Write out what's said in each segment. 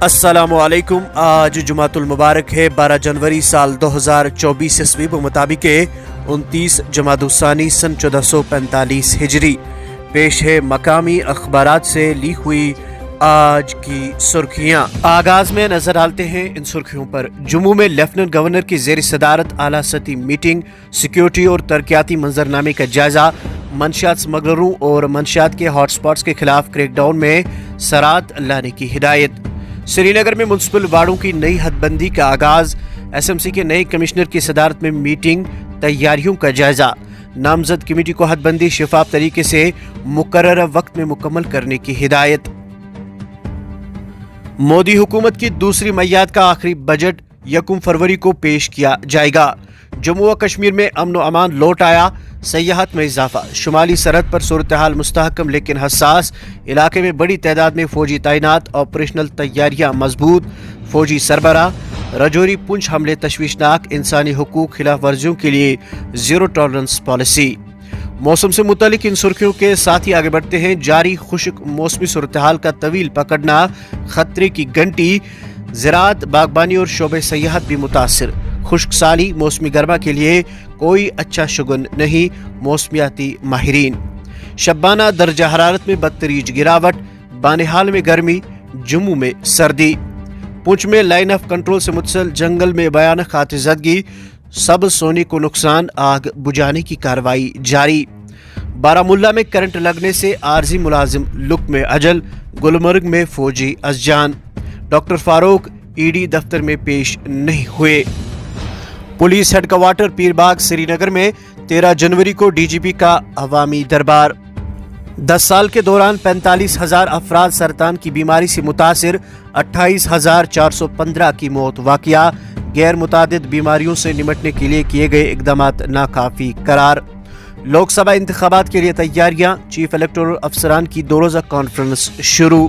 السلام علیکم۔ آج جمعۃ المبارک ہے 12 جنوری سال 2024 عیسوی مطابق 29 جمادی الثانی سن 1445 ہجری۔ پیش ہے مقامی اخبارات سے لی ہوئی آج کی سرخیاں۔ آغاز میں نظر ڈالتے ہیں ان سرخیوں پر۔ جموں میں لیفٹیننٹ گورنر کی زیر صدارت اعلیٰ سطحی میٹنگ، سیکیورٹی اور ترقیاتی منظرنامے کا جائزہ، منشیات سمگلروں اور منشیات کے ہاٹ سپاٹس کے خلاف کریک ڈاؤن میں سرعت لانے کی ہدایت۔ سری نگر میں میونسپل وارڈوں کی نئی حد بندی کا آغاز، ایس ایم سی کے نئے کمشنر کی صدارت میں میٹنگ، تیاریوں کا جائزہ، نامزد کمیٹی کو حد بندی شفاف طریقے سے مقررہ وقت میں مکمل کرنے کی ہدایت۔ مودی حکومت کی دوسری میعاد کا آخری بجٹ 1 فروری کو پیش کیا جائے گا۔ جموں و کشمیر میں امن و امان لوٹ آیا، سیاحت میں اضافہ، شمالی سرحد پر صورتحال مستحکم لیکن حساس، علاقے میں بڑی تعداد میں فوجی تعینات، آپریشنل تیاریاں مضبوط، فوجی سربراہ، رجوری پونچھ حملے تشویشناک، انسانی حقوق خلاف ورزیوں کے لیے زیرو ٹالرنس پالیسی۔ موسم سے متعلق ان سرخیوں کے ساتھ ہی آگے بڑھتے ہیں۔ جاری خشک موسمی صورتحال کا طویل پکڑنا، خطرے کی گھنٹی، زراعت، باغبانی اور شعبہ سیاحت بھی متاثر۔ خشک سالی، موسمی گرما کے لیے کوئی اچھا شگن نہیں، موسمیاتی ماہرین۔ شبانہ درجہ حرارت میں بدتریج گراوٹ، بانہال میں گرمی، جموں میں سردی۔ پونچھ میں لائن آف کنٹرول سے متصل جنگل میں بھیانک آتشزدگی، سبز سونی کو نقصان، آگ بجھانے کی کارروائی جاری۔ بارامولہ میں کرنٹ لگنے سے عارضی ملازم لک میں اجل، گلمرگ میں فوجی از جان۔ ڈاکٹر فاروق ای ڈی دفتر میں پیش نہیں ہوئے۔ پولیس ہیڈ کوارٹر پیر باغ سری نگر میں 13 جنوری کو ڈی جی پی کا عوامی دربار۔ 10 سال کے دوران 45,000 افراد سرطان کی بیماری سے متاثر، 28,415 کی موت۔ واقعہ غیر متعدد بیماریوں سے نمٹنے کے لیے کیے گئے اقدامات ناکافی قرار۔ لوک سبھا انتخابات کے لیے تیاریاں، چیف الیکٹورل افسران کی 2 روزہ کانفرنس شروع۔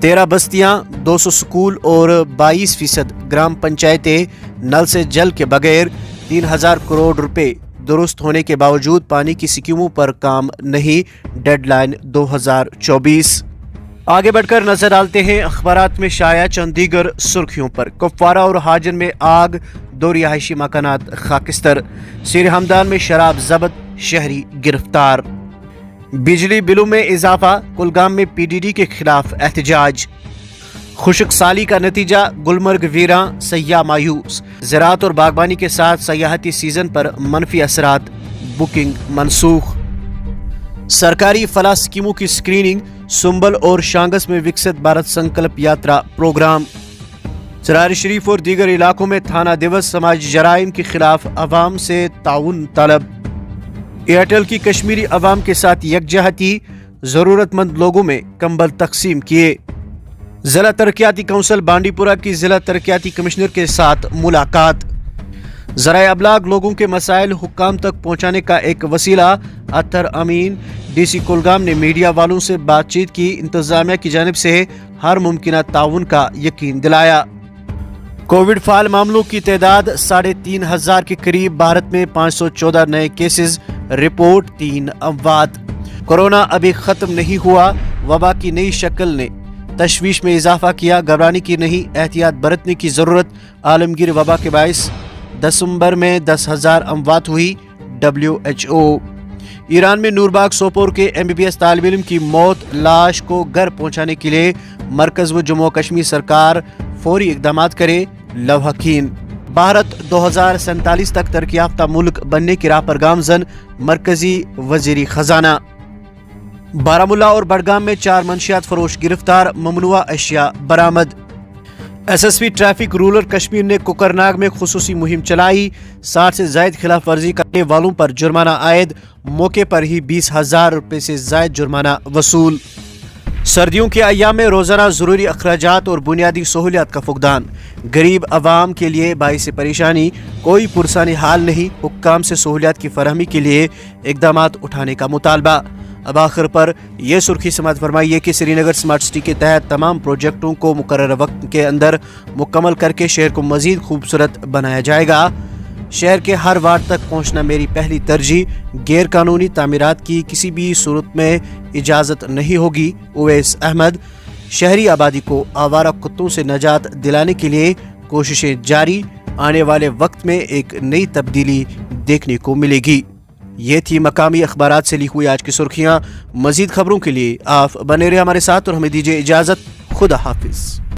13 بستیاں، 200 سکول اور 22% گرام پنچایتیں نل سے جل کے بغیر۔ 3,000 کروڑ روپے درست ہونے کے باوجود پانی کی اسکیموں پر کام نہیں، ڈیڈ لائن 2024۔ آگے بڑھ کر نظر ڈالتے ہیں اخبارات میں شائع چند دیگر سرخیوں پر۔ کپوارہ اور حاجن میں آگ، 2 رہائشی مکانات خاکستر۔ سیر ہمدان میں شراب ضبط، شہری گرفتار۔ بجلی بلوں میں اضافہ، کلگام میں پی ڈی ڈی کے خلاف احتجاج۔ خشک سالی کا نتیجہ، گلمرگ ویراں، سیاح مایوس۔ زراعت اور باغبانی کے ساتھ سیاحتی سیزن پر منفی اثرات، بکنگ منسوخ۔ سرکاری فلاح اسکیموں کی اسکریننگ، سنبل اور شانگس میں وکست بھارت سنکلپ یاترا پروگرام۔ چراری شریف اور دیگر علاقوں میں تھانہ دیوس، سماجی جرائم کے خلاف عوام سے تعاون طلب۔ ایئرٹیل کی کشمیری عوام کے ساتھ یکجہتی، ضرورت مند لوگوں میں کمبل تقسیم کیے۔ ضلع ترقیاتی کونسل بانڈی پورہ کی ضلع ترقیاتی کمشنر کے ساتھ ملاقات۔ ذرائع ابلاغ لوگوں کے مسائل حکام تک پہنچانے کا ایک وسیلہ۔ اطہر امین، ڈی سی کلگام نے میڈیا والوں سے بات چیت کی، انتظامیہ کی جانب سے ہر ممکنہ تعاون کا یقین دلایا۔ کووڈ فعال معاملوں کی تعداد 3,500 کے قریب، بھارت میں 514 نئے کیسز، رپورٹ 3 اموات۔ کورونا ابھی ختم نہیں ہوا، وبا کی نئی شکل نے تشویش میں اضافہ کیا، گھبرانے کی نہیں، احتیاط برتنے کی ضرورت۔ عالمگیر وبا کے باعث دسمبر میں 10,000 اموات ہوئی، WHO۔ ایران میں نورباغ سوپور کے MBBS طالب علم کی موت، لاش کو گھر پہنچانے کے لیے مرکز و جموں و کشمیر سرکار فوری اقدامات کرے، لوحقین۔ بھارت 2047 تک ترقی یافتہ ملک بننے کی راہ پر گامزن، مرکزی وزیر خزانہ۔ بارامولہ اور بڈگام میں 4 منشیات فروش گرفتار، ممنوعہ اشیاء برآمد۔ SSP ٹریفک رورل کشمیر نے کوکرناگ میں خصوصی مہم چلائی، 60 سے زائد خلاف ورزی کرنے والوں پر جرمانہ عائد، موقع پر ہی 20,000 روپے سے زائد جرمانہ وصول۔ سردیوں کے ایام میں روزانہ ضروری اخراجات اور بنیادی سہولیات کا فقدان، غریب عوام کے لیے باعث پریشانی، کوئی پرسانی حال نہیں، حکام سے سہولیات کی فراہمی کے لیے اقدامات اٹھانے کا مطالبہ۔ اب آخر پر یہ سرخی سماعت فرمائیے کہ سری نگر سمارٹ سٹی کے تحت تمام پروجیکٹوں کو مقررہ وقت کے اندر مکمل کر کے شہر کو مزید خوبصورت بنایا جائے گا۔ شہر کے ہر وارڈ تک پہنچنا میری پہلی ترجیح، غیر قانونی تعمیرات کی کسی بھی صورت میں اجازت نہیں ہوگی۔ اویس احمد، شہری آبادی کو آوارہ کتوں سے نجات دلانے کے لیے کوششیں جاری، آنے والے وقت میں ایک نئی تبدیلی دیکھنے کو ملے گی۔ یہ تھی مقامی اخبارات سے لی ہوئی آج کی سرخیاں۔ مزید خبروں کے لیے آپ بنے رہے ہمارے ساتھ اور ہمیں دیجیے اجازت۔ خدا حافظ۔